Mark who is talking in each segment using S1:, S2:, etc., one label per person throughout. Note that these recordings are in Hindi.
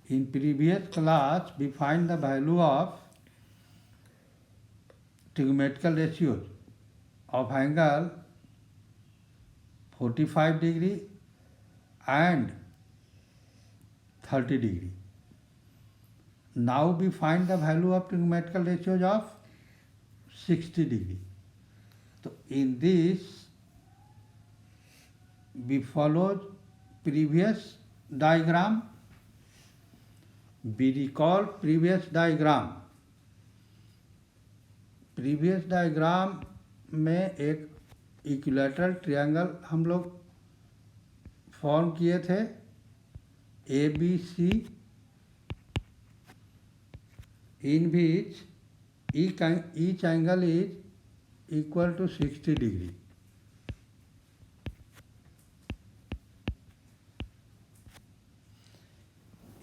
S1: In previous class, we find the value of trigonometrical ratios of angle 45 degree and 30 degree. Now we find the value of trigonometrical ratios of 60 degree. So in this, we follow previous diagram. We recall previous diagram. Previous diagram में एक इक्विलैटरल ट्रायंगल हम लोग फॉर्म किए थे, A B C, in which each angle is equal to 60 degree.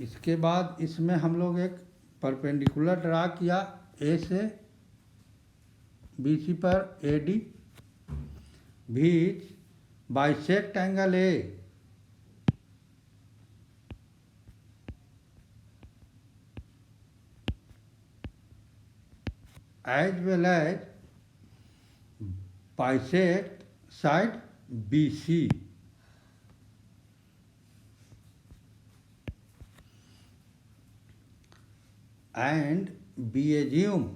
S1: इसके बाद इसमें हम लोग एक परपेंडिकुलर ड्रा किया ए से BC पर AD, which bisect angle A as well as bisect side BC. And we assume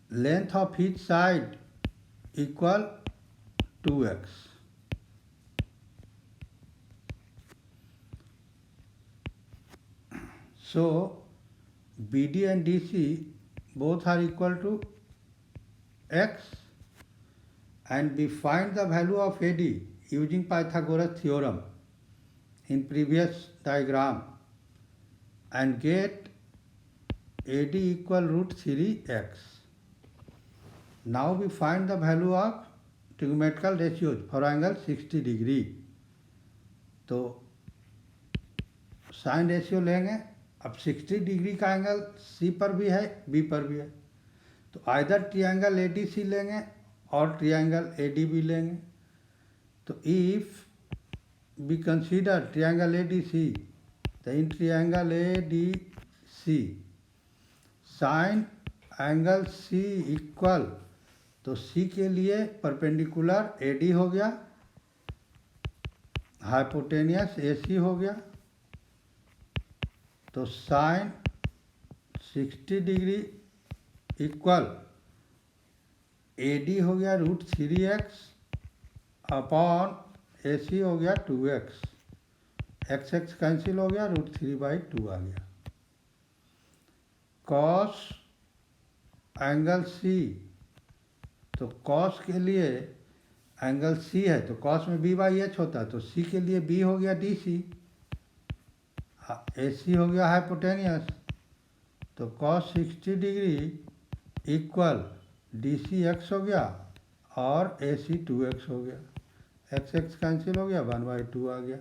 S1: length of each side equal 2x. So BD and DC both are equal to x, and we find the value of AD using Pythagoras theorem in previous diagram and get AD equal root 3x. Now we find the value of trigonometrical ratios for angle 60 degree. तो साइन रेशियो लेंगे. अब 60 डिग्री का एंगल सी पर भी है, बी पर भी है, तो आइदर ट्रायंगल ADC लेंगे और ट्रायंगल ADB लेंगे. तो if we consider triangle ADC, तो in triangle ADC sine angle C equal, तो C के लिए परपेंडिकुलर AD हो गया, हाइपोटेनियस AC हो गया, तो साइन 60 डिग्री इक्वल AD हो गया रूट 3x अपॉन AC हो गया 2x, x कैंसिल हो गया, रूट 3/2 आ गया. कॉस एंगल C, तो कॉस के लिए एंगल C है तो कॉस में B/H होता है, तो C के लिए B हो गया DC, AC हो गया हाइपोटेनियस, तो cos 60 degree equal DC x हो गया और AC 2x हो गया, x कैंसिल हो गया, 1/2 आ गया.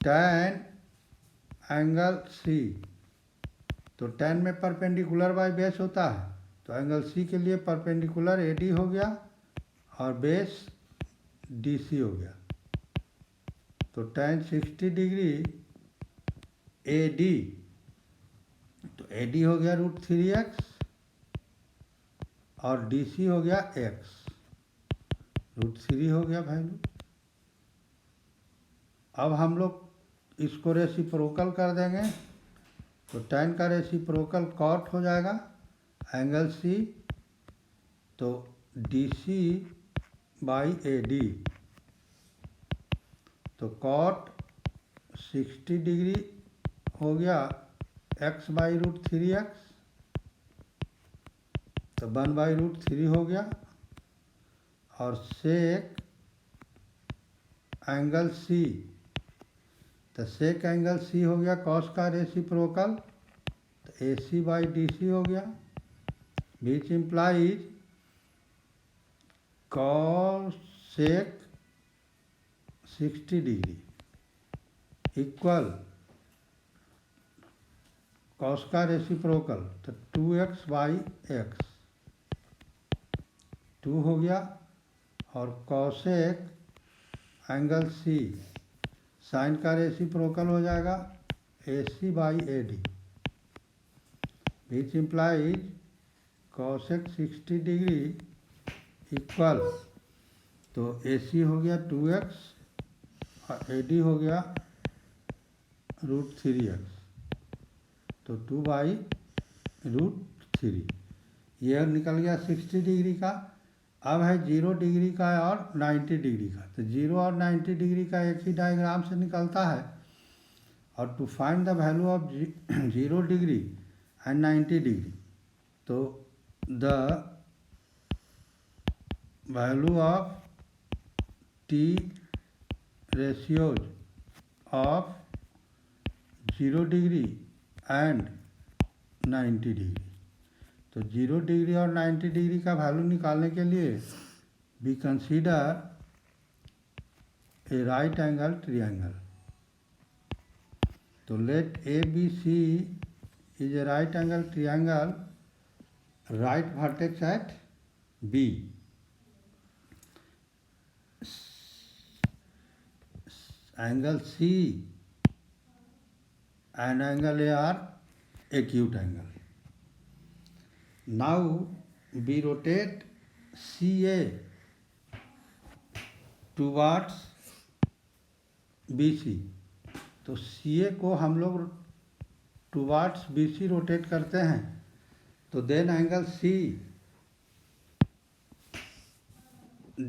S1: tan एंगल C, तो tan में परपेंडिकुलर बाय बेस होता है, तो एंगल C के लिए परपेंडिकुलर AD हो गया और बेस DC हो गया, तो tan 60 डिग्री AD, तो AD हो गया रूट 3x और DC हो गया x, रूट 3 हो गया वैल्यू. अब हम लोग इसको रेसिप्रोकल कर देंगे, तो tan का रेसिप्रोकल कॉट हो जाएगा एंगल C, तो DC/AD, तो कॉट 60 डिग्री हो गया x/रूट 3x, तो 1/रूट 3 हो गया, और सेक एंगल C, तो सेक एंगल C हो गया कॉस का रेसिप्रोकल, तो AC/DC हो गया, विच implies cosec 60 degree equal cos का रेसिप्रोकल, तो 2x/x 2 हो गया, और कॉसेक एंगल C साइन का रेसिप्रोकल हो जाएगा AC by AD, which implies cosec 60 degree equal, तो AC हो गया 2x और AD हो गया √3x, तो 2/√3। यह निकल गया 60 डिग्री का। अब है 0 डिग्री का और 90 डिग्री का, तो 0 और 90 डिग्री का एक ही डायग्राम से निकलता है। और to find the value of 0 degree and 90 degree, तो the value of T ratios of 0 degree and 90 degree, तो 0 डिग्री और 90 डिग्री का वैल्यू निकालने के लिए we consider a right angle triangle. तो let ABC is a right angle triangle, right vertex at B, angle C and angle A are acute angle. Now we rotate CA towards BC, तो CA को हम लोग टुवार्ड्स BC रोटेट करते हैं, तो देन एंगल C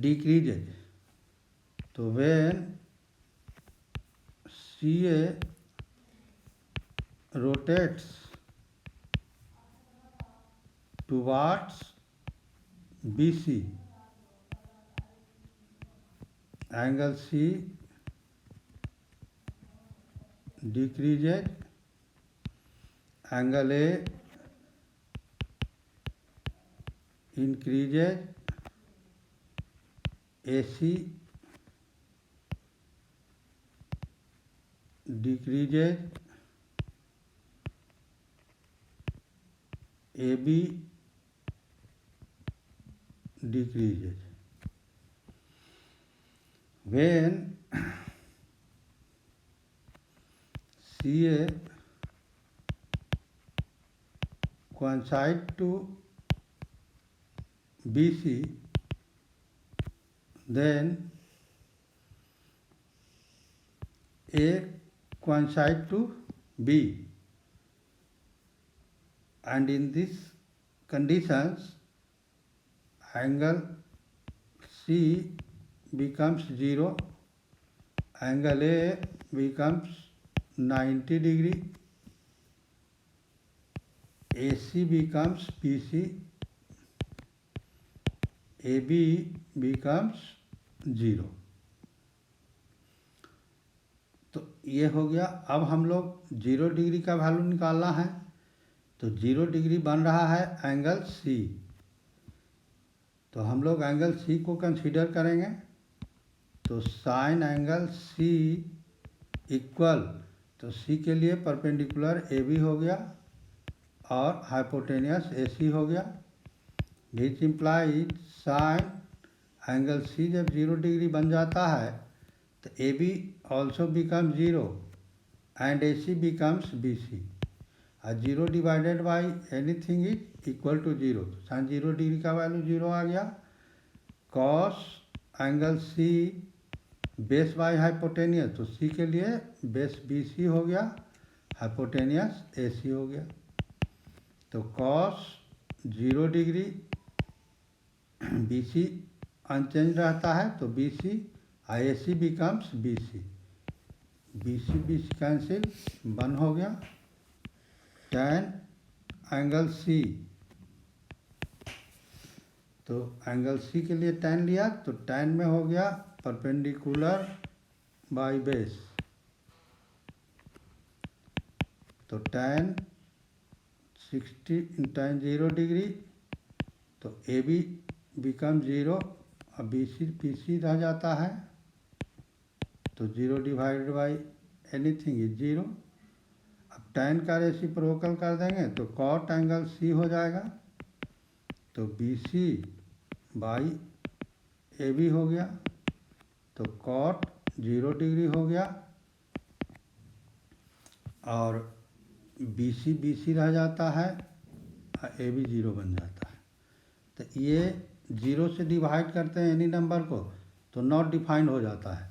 S1: डिक्रीजेज, तो when CA rotates towards BC, angle C decreases, angle A increases, AC decreases, AB decreases. When CA coincide to BC, then A coincide to B, and in these conditions angle C becomes 0, angle A becomes 90 degree, AC becomes BC, AB becomes 0। तो ये हो गया। अब हम लोग 0 डिग्री का वैल्यू निकालना है, तो 0 डिग्री बन रहा है एंगल C, तो हम लोग एंगल C को कंसीडर करेंगे, तो साइन एंगल C इक्वल, तो C के लिए परपेंडिकुलर AB हो गया और हाइपोटेनियस AC हो गया, which implies sign angle C जब 0 डिग्री बन जाता है तो AB also becomes 0 and AC becomes BC, और 0 divided by anything is equal to 0, तो साइन 0 डिग्री का वैल्यू 0 आ गया। Cos angle C base by hypotenuse, तो C के लिए बेस BC हो गया, हाइपोटेनियस AC हो गया, तो कॉस 0 डिग्री BC अनचेंज रहता है, तो BC AC becomes BC, BC cancel 1 हो गया। tan एंगल C, तो एंगल C के लिए tan लिया, तो tan में हो गया परपेंडिकुलर बाई बेस, तो tan 0 डिग्री, तो AB बिकम 0 और BC रह जाता है, तो 0 डिवाइडेड बाई एनीथिंग इज 0। अब tan का रेसिप्रोकल कर देंगे तो cot एंगल C हो जाएगा, तो BC बाई AB हो गया, तो cot 0 डिग्री हो गया और बी सी रह जाता है और ए बी ज़ीरो बन जाता है। तो ये ज़ीरो से डिवाइड करते हैं एनी नंबर को तो नॉट डिफाइंड हो जाता है,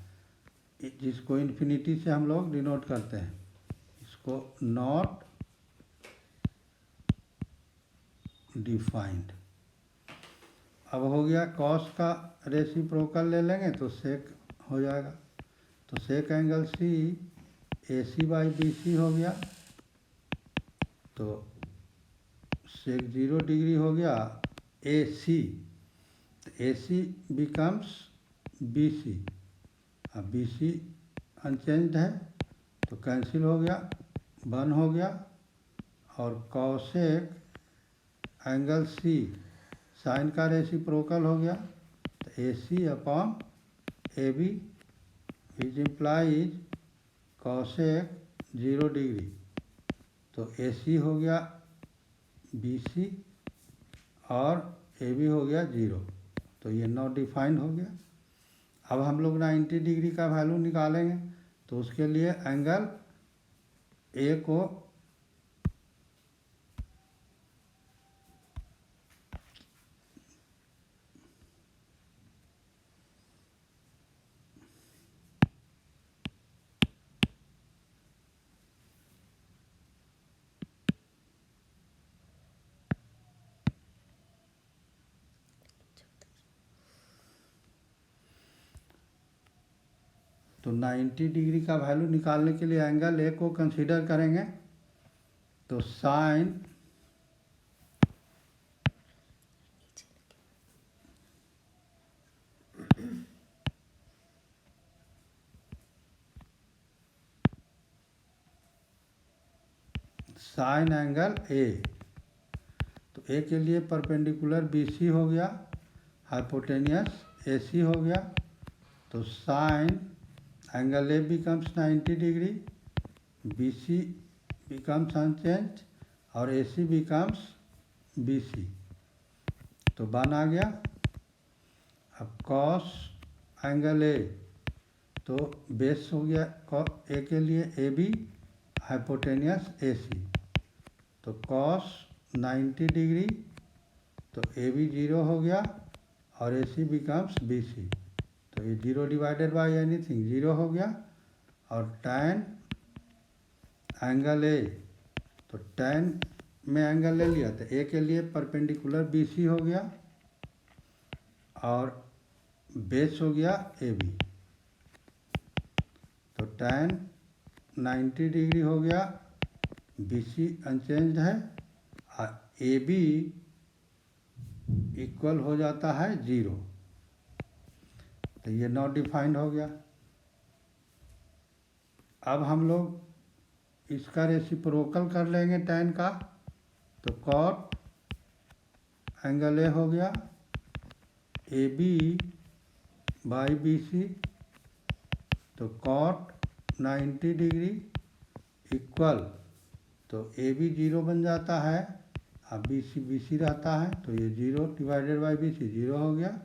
S1: जिसको इन्फिनिटी से हम लोग डिनोट करते हैं, इसको नॉट डिफाइंड। अब हो गया कॉस का रेसिप्रोकल ले लेंगे तो सेक हो जाएगा। तो sec angle C A C by B C हो गया, तो सेक 0 डिग्री हो गया ए सी, तो A C becomes B C. अब बी सी अनचेंज्ड है तो कैंसिल हो गया, 1 हो गया। और कॉसेक एंगल सी साइन का रेसिप्रोकल हो गया, तो A C upon A B which implies cosec 0 degree, तो ए सी हो गया बी सी और ए बी हो गया 0, तो ये नॉट डिफाइंड हो गया। अब हम लोग 90 डिग्री का वैल्यू निकालेंगे, तो उसके लिए एंगल ए को तो 90 डिग्री का वैल्यू निकालने के लिए एंगल ए को कंसीडर करेंगे, तो साइन साइन एंगल ए, तो ए के लिए परपेंडिकुलर बी सी हो गया, हाइपोटेनियस ए सी हो गया, तो sine angle A becomes 90 degree, B C becomes unchange और A C becomes B C, तो 1 आ गया। अब कॉस एंगल ए, तो बेस हो गया ए के लिए ए बी, हाइपोटेनियस ए सी, तो कॉस 90 डिग्री, तो ए बी 0 हो गया और A C becomes B C, तो ये 0 डिवाइडेड बाई एनीथिंग 0 हो गया। और टैन एंगल ए, तो टैन में एंगल ले लिया, तो ए के लिए परपेंडिकुलर बी सी हो गया और बेस हो गया ए बी, तो टैन 90 डिग्री हो गया, बी सी अनचेंज्ड है और ए बी इक्वल हो जाता है 0, तो ये नॉट डिफाइंड हो गया। अब हम लोग इसका रेसिप्रोकल कर लेंगे टैन का, तो कॉट एंगल ए हो गया A B by B C, तो कॉट 90 डिग्री इक्वल, तो ए बी 0 बन जाता है और बी सी रहता है, तो ये 0 डिवाइडेड बाई बी सी 0 हो गया।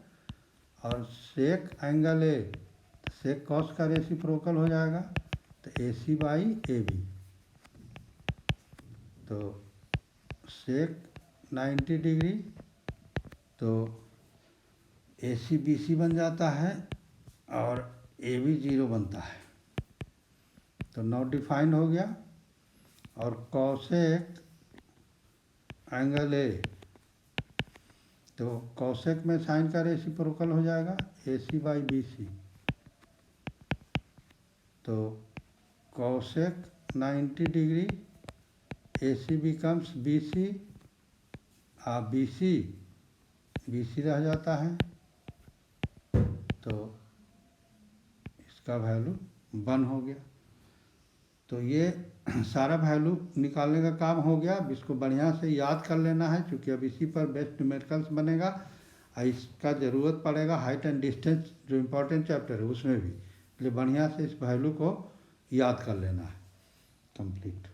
S1: और सेक एंगल ए, सेक कॉस का रेसिप्रोकल हो जाएगा, तो A C by A B, तो सेक 90 डिग्री, तो ए सी बी सी बन जाता है और ए बी 0 बनता है, तो नॉट डिफाइंड हो गया। और कॉसेक एंगल ए, तो कॉसेक में साइन का रेसिप्रोकल हो जाएगा ए सी बाई बी सी, तो कॉसेक 90 डिग्री, ए सी बिकम्स बी सी और बी सी रह जाता है, तो इसका वैल्यू 1 हो गया। तो ये सारा वैल्यू निकालने का काम हो गया। अब इसको बढ़िया से याद कर लेना है, क्योंकि अब इसी पर बेस्ट न्यूमेरिकल्स बनेगा और इसका ज़रूरत पड़ेगा हाइट एंड डिस्टेंस जो इम्पोर्टेंट चैप्टर है उसमें भी, इसलिए बढ़िया से इस वैल्यू को याद कर लेना है। कंप्लीट।